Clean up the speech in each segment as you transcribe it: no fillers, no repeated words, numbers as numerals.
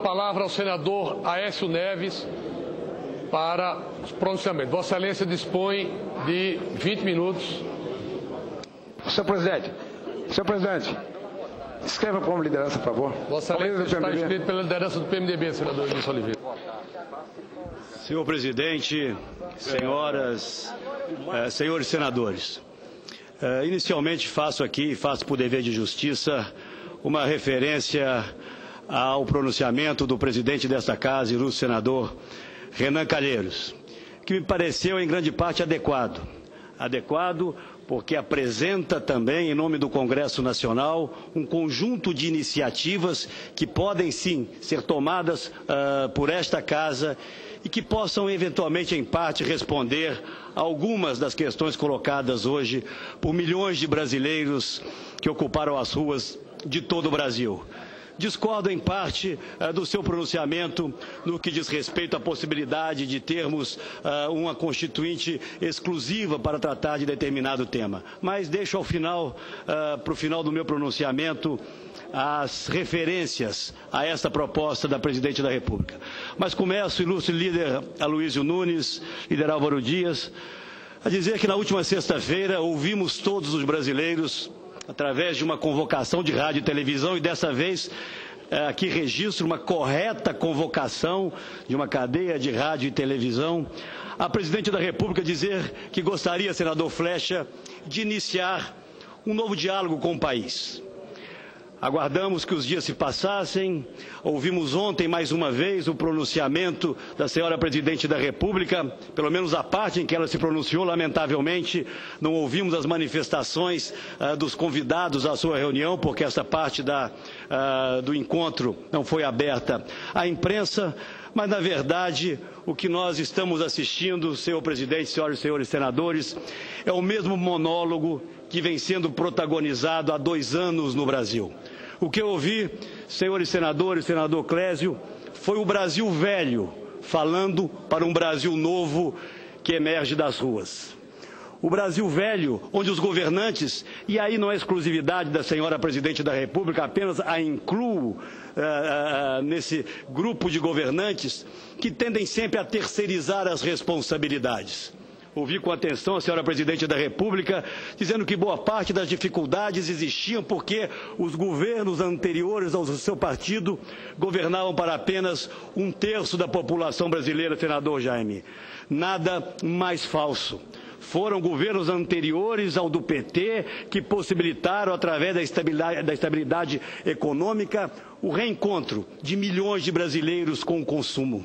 Palavra ao senador Aécio Neves para os pronunciamentos. Vossa Excelência dispõe de 20 minutos. Senhor presidente, escreva como liderança, por favor. Vossa Excelência está inscrito pela liderança do PMDB, senador Luiz Oliveira. Senhor presidente, senhores senadores, inicialmente faço por dever de justiça, uma referência ao pronunciamento do presidente desta casa, ilustre senador Renan Calheiros, que me pareceu em grande parte adequado porque apresenta também, em nome do Congresso Nacional, um conjunto de iniciativas que podem sim ser tomadas por esta casa e que possam eventualmente, em parte, responder a algumas das questões colocadas hoje por milhões de brasileiros que ocuparam as ruas de todo o Brasil. Discordo, em parte, do seu pronunciamento no que diz respeito à possibilidade de termos uma constituinte exclusiva para tratar de determinado tema. Mas deixo para o final do meu pronunciamento, as referências a esta proposta da Presidente da República. Mas começo, ilustre líder Aloysio Nunes, líder Álvaro Dias, a dizer que na última sexta-feira ouvimos todos os brasileiros através de uma convocação de rádio e televisão, e dessa vez aqui registro uma correta convocação de uma cadeia de rádio e televisão, a Presidente da República dizer que gostaria, senador Flexa, de iniciar um novo diálogo com o país. Aguardamos que os dias se passassem, ouvimos ontem mais uma vez o pronunciamento da senhora Presidente da República, pelo menos a parte em que ela se pronunciou, lamentavelmente, não ouvimos as manifestações dos convidados à sua reunião, porque essa parte do encontro não foi aberta à imprensa, mas na verdade o que nós estamos assistindo, senhor presidente, senhoras e senhores senadores, é o mesmo monólogo que vem sendo protagonizado há 2 anos no Brasil. O que eu ouvi, senhores senadores, senador Clésio, foi o Brasil velho falando para um Brasil novo que emerge das ruas. O Brasil velho, onde os governantes, e aí não é exclusividade da senhora Presidente da República, apenas a incluo nesse grupo de governantes, que tendem sempre a terceirizar as responsabilidades. Ouvi com atenção a senhora Presidente da República dizendo que boa parte das dificuldades existiam porque os governos anteriores ao seu partido governavam para apenas 1/3 da população brasileira, senador Jaime. Nada mais falso. Foram governos anteriores ao do PT que possibilitaram, através da estabilidade econômica, o reencontro de milhões de brasileiros com o consumo.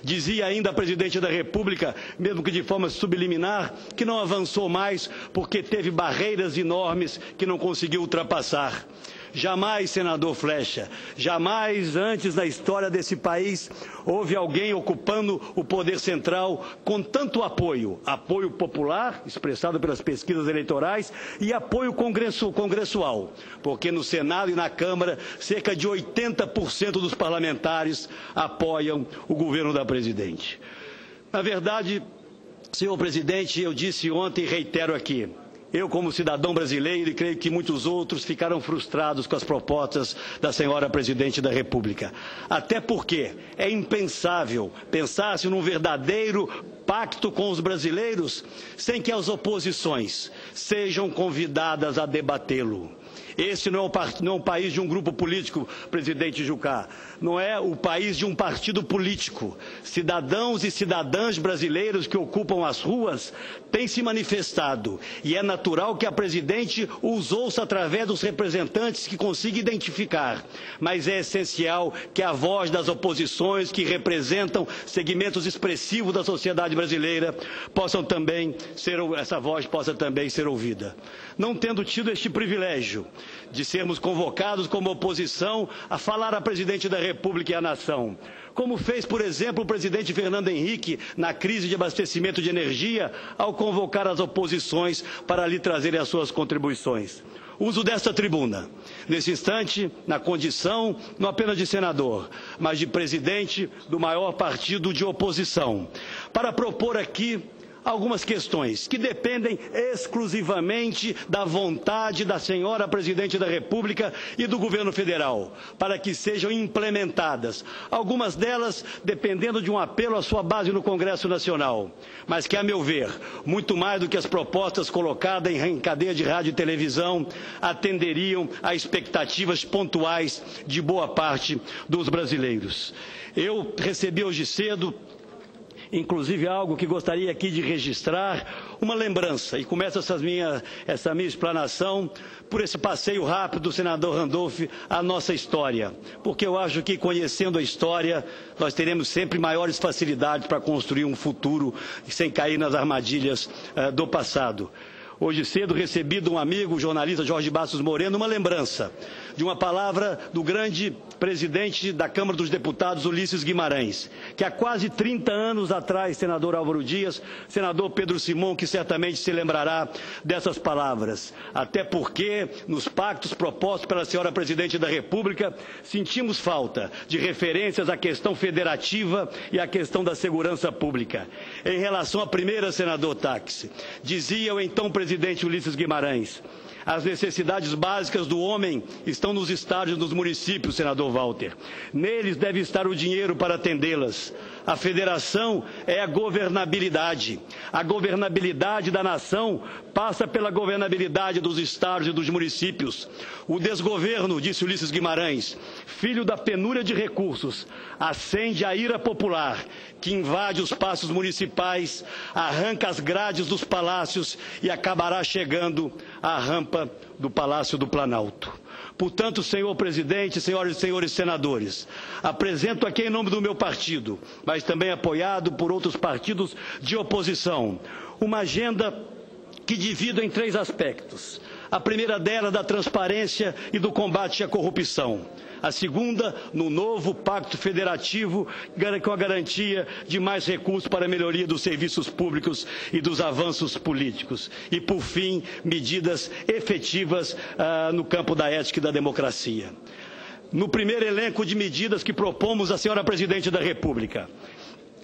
Dizia ainda a Presidente da República, mesmo que de forma subliminar, que não avançou mais porque teve barreiras enormes que não conseguiu ultrapassar. Jamais, senador Flexa, jamais antes na história desse país houve alguém ocupando o poder central com tanto apoio popular, expressado pelas pesquisas eleitorais, e apoio congressual, porque no Senado e na Câmara cerca de 80% dos parlamentares apoiam o governo da Presidente. Na verdade, senhor presidente, eu disse ontem e reitero aqui, eu, como cidadão brasileiro, e creio que muitos outros ficaram frustrados com as propostas da senhora Presidente da República. Até porque é impensável pensar-se num verdadeiro pacto com os brasileiros sem que as oposições sejam convidadas a debatê-lo. Este não é o país de um grupo político, presidente Jucá. Não é o país de um partido político. Cidadãos e cidadãs brasileiros que ocupam as ruas têm se manifestado. E é natural que a presidente os ouça através dos representantes que consiga identificar. Mas é essencial que a voz das oposições, que representam segmentos expressivos da sociedade brasileira, essa voz possa também ser ouvida. Não tendo tido este privilégio de sermos convocados como oposição a falar à Presidente da República e à nação, como fez, por exemplo, o presidente Fernando Henrique na crise de abastecimento de energia, ao convocar as oposições para lhe trazerem as suas contribuições. Uso desta tribuna, nesse instante, na condição não apenas de senador, mas de presidente do maior partido de oposição, para propor aqui algumas questões que dependem exclusivamente da vontade da senhora Presidente da República e do Governo Federal, para que sejam implementadas. Algumas delas dependendo de um apelo à sua base no Congresso Nacional, mas que, a meu ver, muito mais do que as propostas colocadas em cadeia de rádio e televisão, atenderiam a expectativas pontuais de boa parte dos brasileiros. Eu recebi hoje cedo, inclusive algo que gostaria aqui de registrar, uma lembrança, e começo essa minha explanação por esse passeio rápido do senador Randolph à nossa história, porque eu acho que, conhecendo a história, nós teremos sempre maiores facilidades para construir um futuro sem cair nas armadilhas do passado. Hoje cedo recebi de um amigo, o jornalista Jorge Bastos Moreno, uma lembrança de uma palavra do grande presidente da Câmara dos Deputados, Ulisses Guimarães, que há quase 30 anos atrás, senador Álvaro Dias, senador Pedro Simão, que certamente se lembrará dessas palavras. Até porque, nos pactos propostos pela senhora Presidente da República, sentimos falta de referências à questão federativa e à questão da segurança pública. Em relação à primeira, senador Táxi, dizia o então presidente Ulisses Guimarães: as necessidades básicas do homem estão nos estados e nos municípios, senador Walter. Neles deve estar o dinheiro para atendê-las. A federação é a governabilidade. A governabilidade da nação passa pela governabilidade dos estados e dos municípios. O desgoverno, disse Ulisses Guimarães, filho da penúria de recursos, acende a ira popular, que invade os passos municipais, arranca as grades dos palácios e acabará chegando à rampa do Palácio do Planalto. Portanto, senhor presidente, senhoras e senhores senadores, apresento aqui em nome do meu partido, mas também apoiado por outros partidos de oposição, uma agenda que divido em 3 aspectos. A primeira delas, da transparência e do combate à corrupção. A segunda, no novo pacto federativo, com a garantia de mais recursos para a melhoria dos serviços públicos e dos avanços políticos. E, por fim, medidas efetivas no campo da ética e da democracia. No primeiro elenco de medidas que propomos à senhora Presidente da República,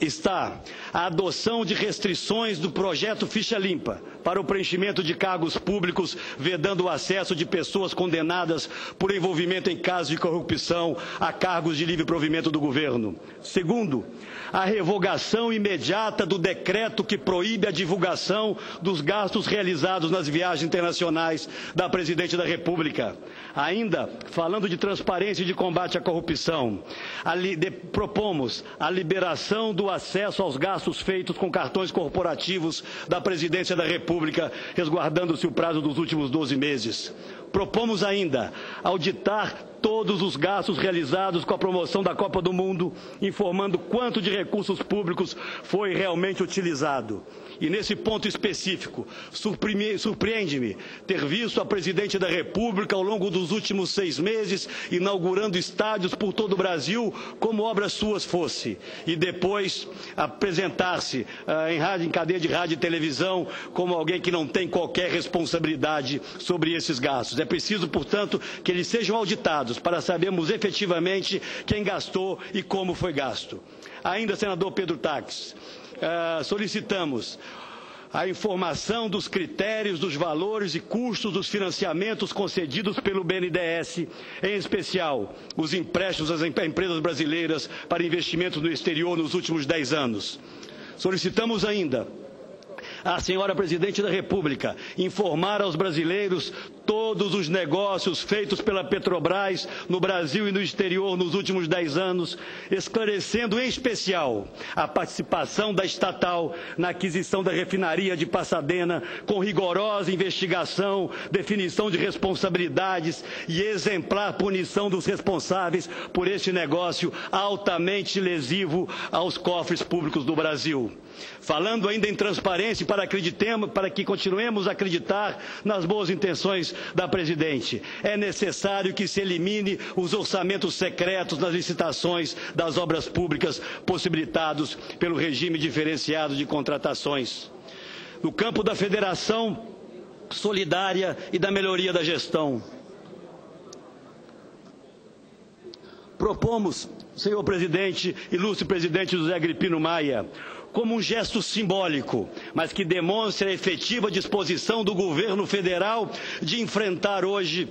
está a adoção de restrições do projeto Ficha Limpa para o preenchimento de cargos públicos, vedando o acesso de pessoas condenadas por envolvimento em casos de corrupção a cargos de livre provimento do governo. Segundo, a revogação imediata do decreto que proíbe a divulgação dos gastos realizados nas viagens internacionais da Presidente da República. Ainda, falando de transparência e de combate à corrupção, propomos a liberação do acesso aos gastos feitos com cartões corporativos da Presidência da República, resguardando-se o prazo dos últimos 12 meses. Propomos ainda auditar todos os gastos realizados com a promoção da Copa do Mundo, informando quanto de recursos públicos foi realmente utilizado. E nesse ponto específico, surpreende-me ter visto a Presidente da República, ao longo dos últimos 6 meses, inaugurando estádios por todo o Brasil, como obras suas fosse, e depois apresentar-se em cadeia de rádio e televisão como alguém que não tem qualquer responsabilidade sobre esses gastos. É preciso, portanto, que eles sejam auditados para sabermos efetivamente quem gastou e como foi gasto. Ainda, senador Pedro Táxi, solicitamos a informação dos critérios, dos valores e custos dos financiamentos concedidos pelo BNDES, em especial os empréstimos às empresas brasileiras para investimentos no exterior nos últimos 10 anos. Solicitamos ainda a senhora Presidente da República informar aos brasileiros todos os negócios feitos pela Petrobras no Brasil e no exterior nos últimos 10 anos, esclarecendo em especial a participação da estatal na aquisição da refinaria de Pasadena, com rigorosa investigação, definição de responsabilidades e exemplar punição dos responsáveis por este negócio altamente lesivo aos cofres públicos do Brasil. Falando ainda em transparência, para que continuemos a acreditar nas boas intenções da Presidente, é necessário que se elimine os orçamentos secretos nas licitações das obras públicas possibilitados pelo regime diferenciado de contratações. No campo da federação solidária e da melhoria da gestão, propomos senhor presidente, ilustre presidente José Agripino Maia, como um gesto simbólico, mas que demonstra a efetiva disposição do governo federal de enfrentar hoje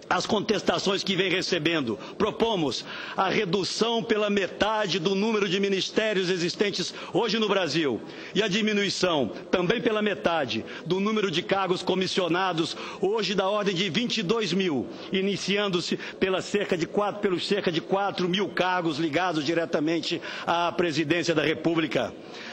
as contestações que vem recebendo. Propomos a redução pela metade do número de ministérios existentes hoje no Brasil e a diminuição, também pela metade, do número de cargos comissionados, hoje da ordem de 22 mil, iniciando-se pelos cerca de 4 mil cargos ligados diretamente à presidência da República.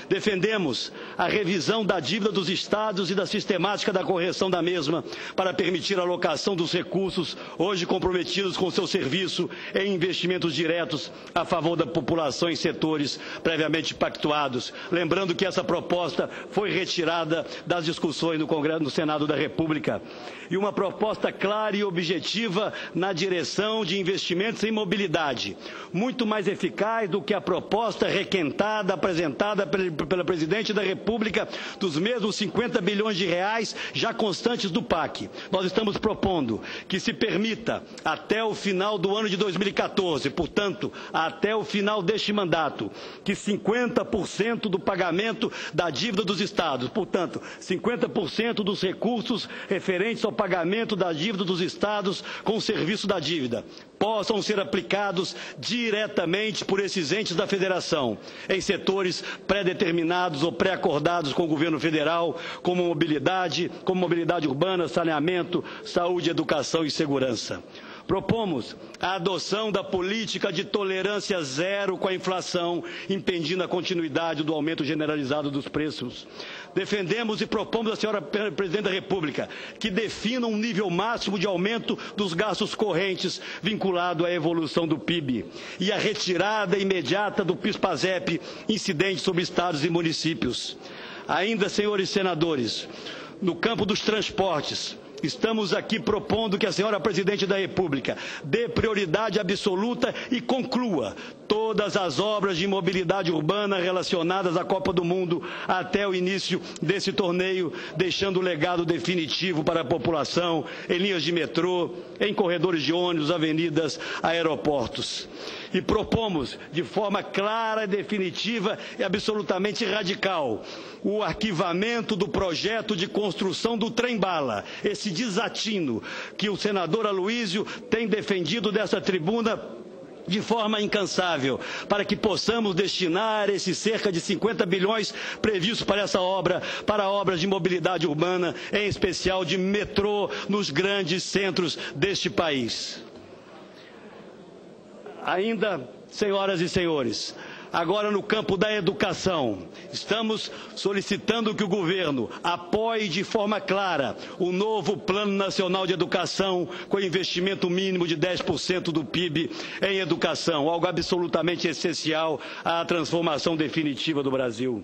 Defendemos a revisão da dívida dos estados e da sistemática da correção da mesma para permitir a alocação dos recursos hoje comprometidos com seu serviço em investimentos diretos a favor da população em setores previamente pactuados. Lembrando que essa proposta foi retirada das discussões no Congresso, no Senado da República. E uma proposta clara e objetiva na direção de investimentos em mobilidade, muito mais eficaz do que a proposta requentada apresentada pela Presidente da República dos mesmos 50 bilhões de reais já constantes do PAC. Nós estamos propondo que se permita até o final do ano de 2014, portanto, até o final deste mandato, que 50% do pagamento da dívida dos estados, portanto, 50% dos recursos referentes ao pagamento da dívida dos estados com o serviço da dívida, possam ser aplicados diretamente por esses entes da federação, em setores pré-determinados ou pré-acordados com o governo federal, como mobilidade urbana, saneamento, saúde, educação e segurança. Propomos a adoção da política de tolerância zero com a inflação, impedindo a continuidade do aumento generalizado dos preços. Defendemos e propomos à senhora Presidente da República que defina um nível máximo de aumento dos gastos correntes vinculado à evolução do PIB e a retirada imediata do PIS/PASEP incidente sobre estados e municípios. Ainda, senhores senadores, no campo dos transportes, estamos aqui propondo que a senhora Presidente da República dê prioridade absoluta e conclua todas as obras de mobilidade urbana relacionadas à Copa do Mundo até o início desse torneio, deixando o legado definitivo para a população em linhas de metrô, em corredores de ônibus, avenidas, aeroportos. E propomos, de forma clara, definitiva e absolutamente radical, o arquivamento do projeto de construção do trem-bala, esse desatino que o senador Aloysio tem defendido dessa tribuna de forma incansável, para que possamos destinar esses cerca de 50 bilhões previstos para essa obra, para obras de mobilidade urbana, em especial de metrô nos grandes centros deste país. Ainda, senhoras e senhores, agora no campo da educação, estamos solicitando que o governo apoie de forma clara o novo Plano Nacional de Educação com investimento mínimo de 10% do PIB em educação, algo absolutamente essencial à transformação definitiva do Brasil.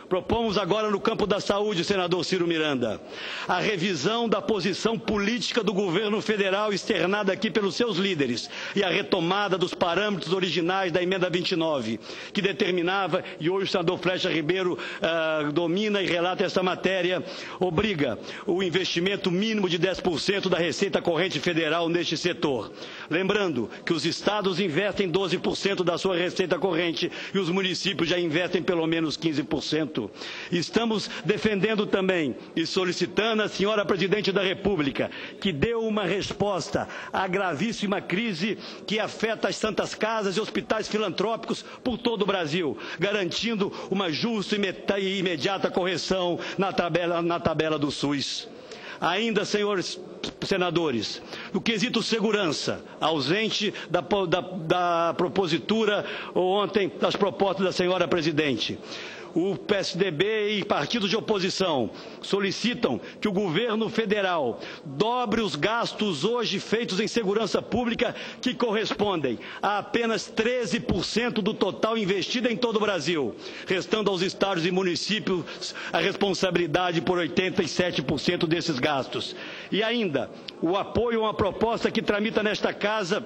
Propomos agora no campo da saúde, senador Ciro Miranda, a revisão da posição política do governo federal externada aqui pelos seus líderes e a retomada dos parâmetros originais da emenda 29, que determinava, e hoje o senador Flecha Ribeiro domina e relata essa matéria, obriga o investimento mínimo de 10% da receita corrente federal neste setor. Lembrando que os estados investem 12% da sua receita corrente e os municípios já investem pelo menos 15%. Estamos defendendo também e solicitando à senhora Presidente da República que dê uma resposta à gravíssima crise que afeta as santas casas e hospitais filantrópicos por todo o Brasil, garantindo uma justa e imediata correção na tabela do SUS. Ainda, senhores senadores, no quesito segurança, ausente da propositura ontem das propostas da senhora Presidente, o PSDB e partidos de oposição solicitam que o governo federal dobre os gastos hoje feitos em segurança pública, que correspondem a apenas 13% do total investido em todo o Brasil, restando aos estados e municípios a responsabilidade por 87% desses gastos. E ainda, o apoio a uma proposta que tramita nesta casa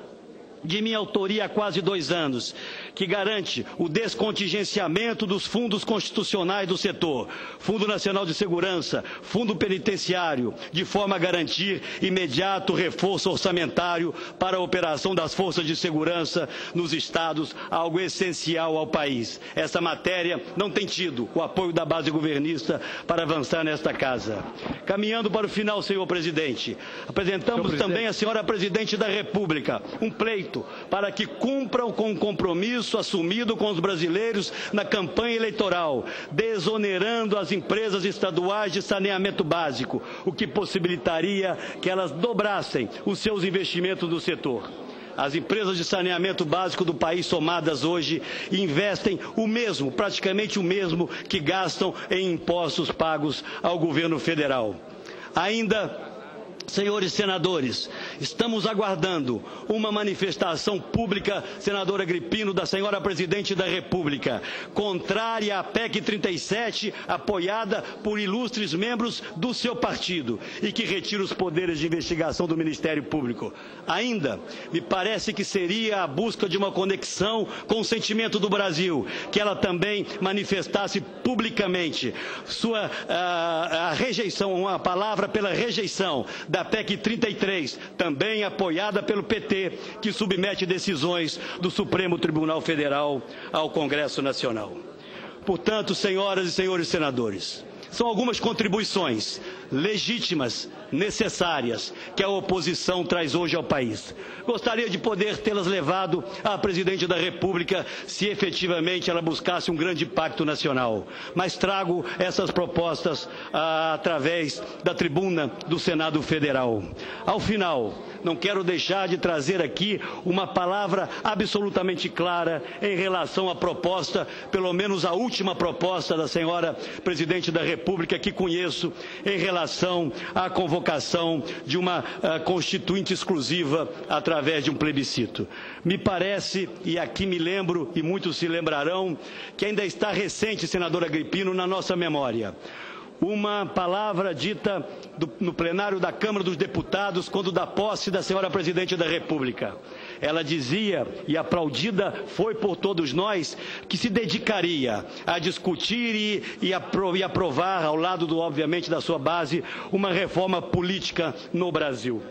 de minha autoria há quase 2 anos, que garante o descontingenciamento dos fundos constitucionais do setor, Fundo Nacional de Segurança, Fundo Penitenciário, de forma a garantir imediato reforço orçamentário para a operação das forças de segurança nos estados, algo essencial ao país. Essa matéria não tem tido o apoio da base governista para avançar nesta casa. Caminhando para o final, senhor presidente, apresentamos também à senhora presidente da República um pleito para que cumpram com o compromisso assumido com os brasileiros na campanha eleitoral, desonerando as empresas estaduais de saneamento básico, o que possibilitaria que elas dobrassem os seus investimentos no setor. As empresas de saneamento básico do país somadas hoje investem o mesmo, praticamente o mesmo, que gastam em impostos pagos ao governo federal. Ainda, senhores senadores, estamos aguardando uma manifestação pública, senador Agripino, da senhora presidente da República, contrária à PEC 37, apoiada por ilustres membros do seu partido e que retira os poderes de investigação do Ministério Público. Ainda, me parece que seria a busca de uma conexão com o sentimento do Brasil, que ela também manifestasse publicamente a rejeição, uma palavra pela rejeição da PEC 33, também apoiada pelo PT, que submete decisões do Supremo Tribunal Federal ao Congresso Nacional. Portanto, senhoras e senhores senadores, são algumas contribuições legítimas, necessárias, que a oposição traz hoje ao país. Gostaria de poder tê-las levado à presidente da República se efetivamente ela buscasse um grande pacto nacional. Mas trago essas propostas através da tribuna do Senado Federal. Ao final, não quero deixar de trazer aqui uma palavra absolutamente clara em relação à proposta, pelo menos a última proposta da senhora presidente da República que conheço, em relação à convocação de uma constituinte exclusiva através de um plebiscito. Me parece, e aqui me lembro, e muitos se lembrarão, que ainda está recente, senador Agripino, na nossa memória. Uma palavra dita no plenário da Câmara dos Deputados, quando da posse da senhora presidente da República. Ela dizia, e aplaudida foi por todos nós, que se dedicaria a discutir e aprovar, ao lado, obviamente, da sua base, uma reforma política no Brasil.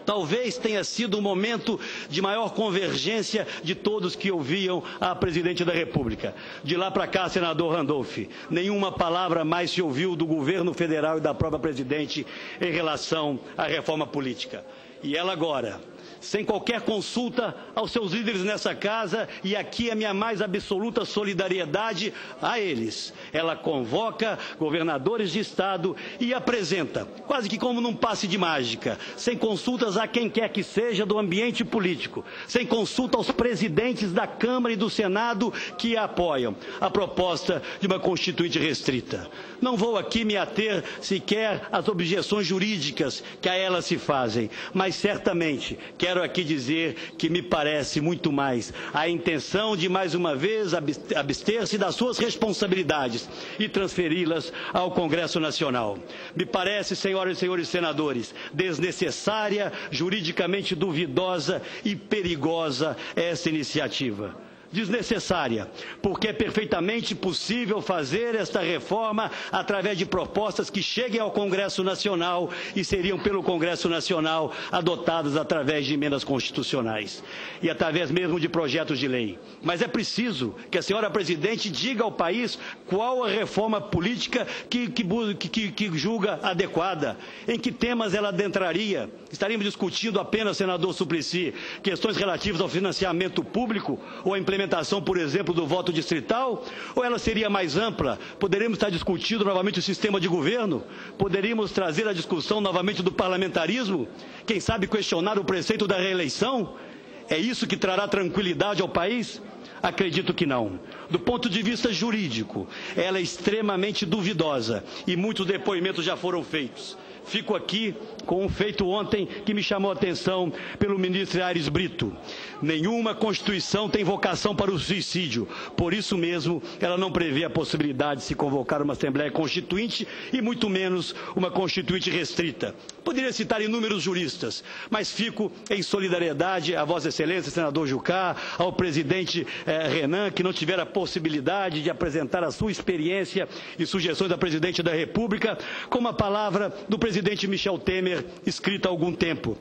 Talvez tenha sido o momento de maior convergência de todos que ouviam a presidente da República. De lá para cá, senador Randolph, nenhuma palavra mais se ouviu do governo federal e da própria presidente em relação à reforma política. E ela agora, sem qualquer consulta aos seus líderes nessa casa, e aqui a minha mais absoluta solidariedade a eles. Ela convoca governadores de estado e apresenta, quase que como num passe de mágica, sem consultas a quem quer que seja do ambiente político, sem consulta aos presidentes da Câmara e do Senado que a apoiam, a proposta de uma constituinte restrita. Não vou aqui me ater sequer às objeções jurídicas que a ela se fazem, mas certamente quero aqui dizer que me parece muito mais a intenção de, mais uma vez, abster-se das suas responsabilidades e transferi-las ao Congresso Nacional. Me parece, senhoras e senhores senadores, desnecessária, juridicamente duvidosa e perigosa essa iniciativa. Desnecessária, porque é perfeitamente possível fazer esta reforma através de propostas que cheguem ao Congresso Nacional e seriam pelo Congresso Nacional adotadas através de emendas constitucionais e através mesmo de projetos de lei. Mas é preciso que a senhora presidente diga ao país qual a reforma política que julga adequada, em que temas ela adentraria. Estaríamos discutindo apenas, senador Suplicy, questões relativas ao financiamento público ou à implementação, por exemplo, do voto distrital? Ou ela seria mais ampla? Poderíamos estar discutindo novamente o sistema de governo? Poderíamos trazer a discussão novamente do parlamentarismo? Quem sabe questionar o preceito da reeleição? É isso que trará tranquilidade ao país? Acredito que não. Do ponto de vista jurídico, ela é extremamente duvidosa e muitos depoimentos já foram feitos. Fico aqui com um feito ontem que me chamou a atenção pelo ministro Aires Brito. Nenhuma Constituição tem vocação para o suicídio. Por isso mesmo, ela não prevê a possibilidade de se convocar uma Assembleia Constituinte e muito menos uma Constituinte restrita. Poderia citar inúmeros juristas, mas fico em solidariedade a Vossa Excelência, senador Jucá, ao presidente Renan, que não tiver a possibilidade de apresentar a sua experiência e sugestões à presidente da República, com a palavra do presidente Michel Temer, escrita há algum tempo.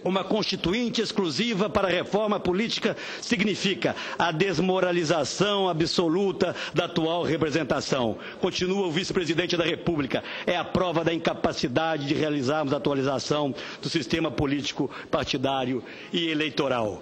Uma constituinte exclusiva para a reforma política significa a desmoralização absoluta da atual representação. Continua o vice-presidente da República. É a prova da incapacidade de realizarmos a atualização do sistema político partidário e eleitoral.